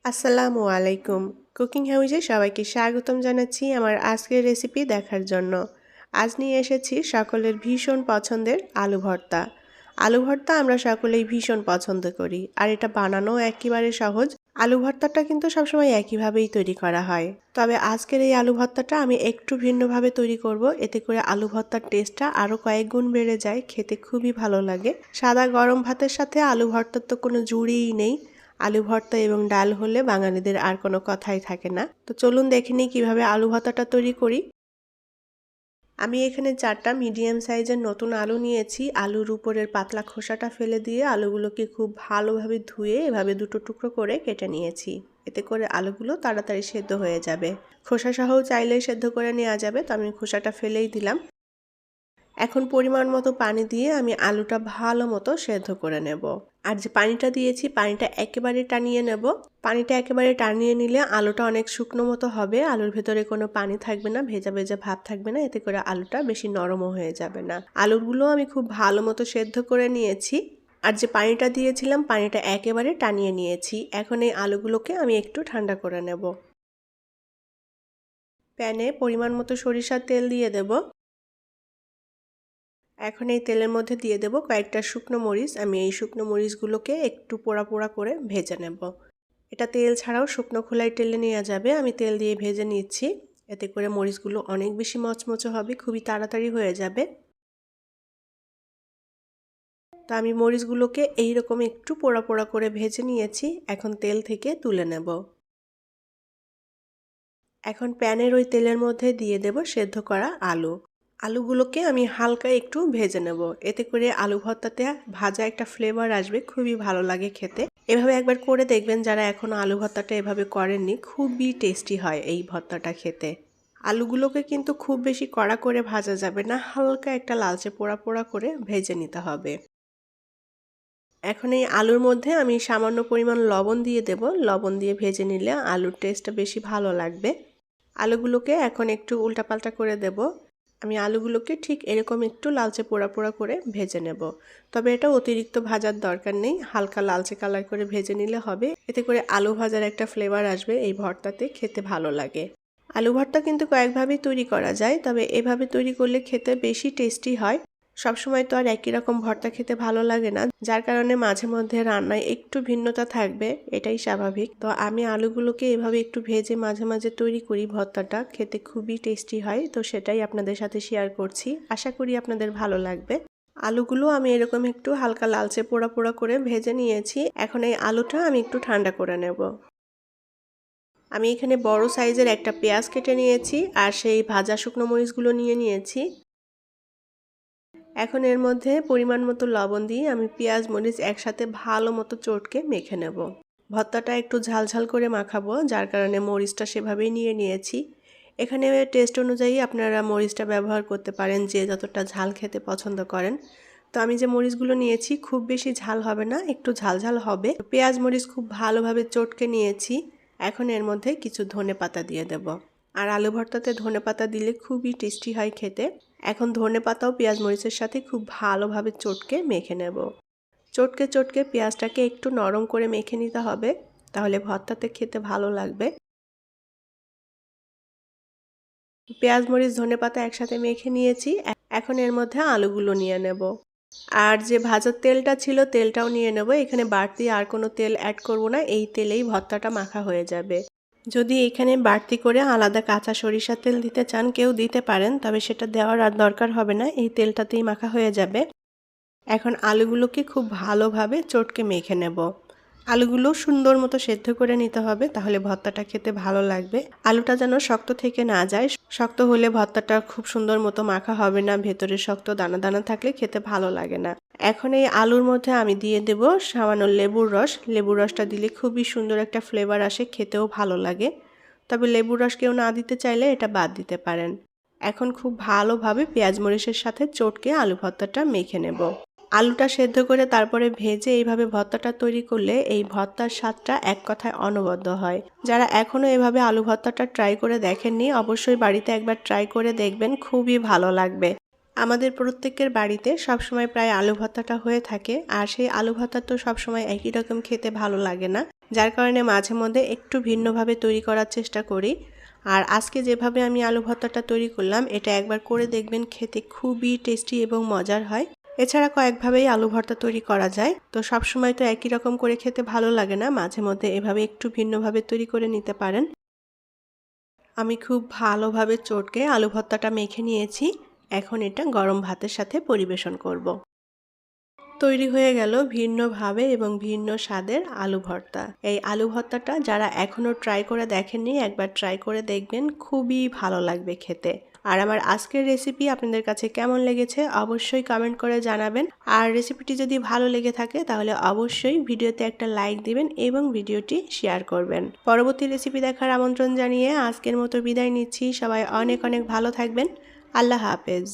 আসসালামু আলাইকুম। কুকিং হাউজে সবাইকে স্বাগতম জানাচ্ছি আমার আজকের রেসিপি দেখার জন্য। আজ নিয়ে এসেছি সকলের ভীষণ পছন্দের আলু ভর্তা। আলু ভর্তা আমরা সকলেই ভীষণ পছন্দ করি, আর এটা বানানো একেবারে সহজ। আলু ভর্তাটা কিন্তু সবসময় একইভাবেই তৈরি করা হয়, তবে আজকের এই আলু ভর্তাটা আমি একটু ভিন্নভাবে তৈরি করব। এতে করে আলু ভর্তার টেস্টটা আরও কয়েক গুণ বেড়ে যায়, খেতে খুবই ভালো লাগে। সাদা গরম ভাতের সাথে আলু ভর্তার তো কোনো জুড়িই নেই। আলু ভর্তা এবং ডাল হলে বাঙালিদের আর কোনো কথাই থাকে না। তো চলুন দেখে নিই কীভাবে আলু ভর্তাটা তৈরি করি। আমি এখানে 4টা মিডিয়াম সাইজের নতুন আলু নিয়েছি। আলুর উপরের পাতলা খোসাটা ফেলে দিয়ে আলুগুলোকে খুব ভালোভাবে ধুয়ে এভাবে দুটো টুকরো করে কেটে নিয়েছি। এতে করে আলুগুলো তাড়াতাড়ি সেদ্ধ হয়ে যাবে। খোসা সহও চাইলেই সেদ্ধ করে নেওয়া যাবে, তো আমি খোসাটা ফেলেই দিলাম। এখন পরিমাণ মতো পানি দিয়ে আমি আলুটা ভালো মতো সেদ্ধ করে নেব। আর যে পানিটা দিয়েছি পানিটা একেবারে টানিয়ে নেব। পানিটা একেবারে টানিয়ে নিলে আলুটা অনেক শুকনো মতো হবে। আলুর ভেতরে কোনো পানি থাকবে না, ভেজা ভেজা ভাব থাকবে না। এতে করে আলুটা বেশি নরমও হয়ে যাবে না। আলুগুলো আমি খুব ভালো মতো সেদ্ধ করে নিয়েছি। আর যে পানিটা দিয়েছিলাম পানিটা একেবারে টানিয়ে নিয়েছি। এখন এই আলুগুলোকে আমি একটু ঠান্ডা করে নেব। প্যানে পরিমাণ মতো সরিষার তেল দিয়ে দেব। এখন এই তেলের মধ্যে দিয়ে দেব কয়েকটা শুকনো মরিচ। আমি এই শুকনো মরিচগুলোকে একটু পোড়া পোড়া করে ভেজে নেব। এটা তেল ছাড়াও শুকনো খোলায় টেলে নেওয়া যাবে। আমি তেল দিয়ে ভেজে নিচ্ছি। এতে করে মরিচগুলো অনেক বেশি মচমচে হবে, খুবই তাড়াতাড়ি হয়ে যাবে। তো আমি মরিচগুলোকে এইরকম একটু পোড়া পোড়া করে ভেজে নিয়েছি। এখন তেল থেকে তুলে নেব। এখন প্যানের ওই তেলের মধ্যে দিয়ে দেব সেদ্ধ করা আলু। আলুগুলোকে আমি হালকা একটু ভেজে নেব। এতে করে আলু ভর্তাতে ভাজা একটা ফ্লেভার আসবে, খুবই ভালো লাগে খেতে। এভাবে একবার করে দেখবেন যারা এখনো আলু ভর্তাটা এভাবে করেননি, খুবই টেস্টি হয় এই ভর্তাটা খেতে। আলুগুলোকে কিন্তু খুব বেশি কড়া করে ভাজা যাবে না, হালকা একটা লালচে পোড়া পোড়া করে ভেজে নিতে হবে। এখন এই আলুর মধ্যে আমি সামান্য পরিমাণ লবণ দিয়ে দেব। লবণ দিয়ে ভেজে নিলে আলুর টেস্টটা বেশি ভালো লাগবে। আলুগুলোকে এখন একটু উল্টাপাল্টা করে দেব। আমি আলুগুলোকে ঠিক এরকম একটু লালচে পোড়া পোড়া করে ভেজে নেব। তবে এটা অতিরিক্ত ভাজার দরকার নেই, হালকা লালচে কালার করে ভেজে নিলে হবে। এতে করে আলু ভাজার একটা ফ্লেভার আসবে, এই ভর্তাতে খেতে ভালো লাগে। আলু ভর্তা কিন্তু কয়েকভাবেই তৈরি করা যায়, তবে এভাবে তৈরি করলে খেতে বেশি টেস্টি হয়। সবসময় তো আর একই রকম ভর্তা খেতে ভালো লাগে না, যার কারণে মাঝে মধ্যে রান্নায় একটু ভিন্নতা থাকবে, এটাই স্বাভাবিক। তো আমি আলুগুলোকে এভাবে একটু ভেজে মাঝে মাঝে তৈরি করি। ভর্তাটা খেতে খুবই টেস্টি হয়, তো সেটাই আপনাদের সাথে শেয়ার করছি। আশা করি আপনাদের ভালো লাগবে। আলুগুলো আমি এরকম একটু হালকা লালচে পোড়া পোড়া করে ভেজে নিয়েছি। এখন এই আলুটা আমি একটু ঠান্ডা করে নেব। আমি এখানে বড় সাইজের একটা পেঁয়াজ কেটে নিয়েছি, আর সেই ভাজা শুকনো মরিচগুলো নিয়ে নিয়েছি। এখন এর মধ্যে পরিমাণ মতো লবণ দিয়ে আমি পেঁয়াজ মরিচ একসাথে ভালো মতো চটকে মেখে নেব। ভর্তাটা একটু ঝালঝাল করে মাখাবো, যার কারণে মরিচটা সেভাবেই নিয়ে নিয়েছি। এখানে টেস্ট অনুযায়ী আপনারা মরিচটা ব্যবহার করতে পারেন, যে যতটা ঝাল খেতে পছন্দ করেন। তো আমি যে মরিচগুলো নিয়েছি খুব বেশি ঝাল হবে না, একটু ঝালঝাল হবে। পেঁয়াজ মরিচ খুব ভালোভাবে চটকে নিয়েছি। এখন এর মধ্যে কিছু ধনেপাতা দিয়ে দেব। আর আলু ভর্তাতে ধনেপাতা দিলে খুবই টেস্টি হয় খেতে। এখন ধনেপাতাও পেঁয়াজ মরিচের সাথে খুব ভালোভাবে চটকে মেখে নেব। চটকে চটকে পেঁয়াজটাকে একটু নরম করে মেখে নিতে হবে, তাহলে ভর্তাতে খেতে ভালো লাগবে। পেঁয়াজ মরিচ ধনেপাতা একসাথে মেখে নিয়েছি। এখন এর মধ্যে আলুগুলো নিয়ে নেব। আর যে ভাজার তেলটা ছিল তেলটাও নিয়ে নেব। এখানে বাড়তি আর কোনো তেল অ্যাড করব না, এই তেলেই ভর্তাটা মাখা হয়ে যাবে। যদি এখানে বাড়তি করে আলাদা কাঁচা সরিষার তেল দিতে চান কেউ দিতে পারেন, তবে সেটা দেওয়ার আর দরকার হবে না, এই তেলটাতেই মাখা হয়ে যাবে। এখন আলুগুলোকে খুব ভালোভাবে চটকে মেখে নেব। আলুগুলো সুন্দর মতো সেদ্ধ করে নিতে হবে, তাহলে ভর্তাটা খেতে ভালো লাগবে। আলুটা যেন শক্ত থেকে না যায়, শক্ত হলে ভর্তাটা খুব সুন্দর মতো মাখা হবে না, ভেতরে শক্ত দানা দানা থাকলে খেতে ভালো লাগে না। এখন এই আলুর মধ্যে আমি দিয়ে দেব সামান্য লেবুর রস। লেবুর রসটা দিলে খুবই সুন্দর একটা ফ্লেভার আসে, খেতেও ভালো লাগে। তবে লেবুর রস কেউ না দিতে চাইলে এটা বাদ দিতে পারেন। এখন খুব ভালোভাবে পেঁয়াজ মরিচের সাথে চটকে আলু ভর্তাটা মেখে নেব। আলুটা সেদ্ধ করে তারপরে ভেজে এইভাবে ভর্তাটা তৈরি করলে এই ভর্তার স্বাদটা এক কথায় অনবদ্য হয়। যারা এখনও এভাবে আলু ভর্তাটা ট্রাই করে দেখেননি, অবশ্যই বাড়িতে একবার ট্রাই করে দেখবেন, খুবই ভালো লাগবে। আমাদের প্রত্যেকের বাড়িতে সবসময় প্রায় আলু ভর্তাটা হয়ে থাকে, আর সেই আলু ভর্তা তো সবসময় একই রকম খেতে ভালো লাগে না, যার কারণে মাঝে মধ্যে একটু ভিন্নভাবে তৈরি করার চেষ্টা করি। আর আজকে যেভাবে আমি আলু ভর্তাটা তৈরি করলাম, এটা একবার করে দেখবেন, খেতে খুবই টেস্টি এবং মজার হয়। এছাড়া কয়েকভাবেই আলু ভর্তা তৈরি করা যায়, তো সবসময় তো একই রকম করে খেতে ভালো লাগে না, মাঝে মধ্যে এভাবে একটু ভিন্নভাবে তৈরি করে নিতে পারেন। আমি খুব ভালোভাবে চটকে আলু ভর্তাটা মেখে নিয়েছি। এখন এটা গরম ভাতের সাথে পরিবেশন করব। তৈরি হয়ে গেল ভিন্নভাবে এবং ভিন্ন স্বাদের আলু ভর্তা। এই আলু ভর্তাটা যারা এখনো ট্রাই করে দেখেননি, একবার ট্রাই করে দেখবেন, খুবই ভালো লাগবে খেতে। আর আমার আজকের রেসিপি আপনাদের কাছে কেমন লেগেছে অবশ্যই কমেন্ট করে জানাবেন। আর রেসিপিটি যদি ভালো লেগে থাকে তাহলে অবশ্যই ভিডিওতে একটা লাইক দিবেন এবং ভিডিওটি শেয়ার করবেন। পরবর্তী রেসিপি দেখার আমন্ত্রণ জানিয়ে আজকের মতো বিদায় নিচ্ছি। সবাই অনেক অনেক ভালো থাকবেন। আল্লাহ হাফেজ।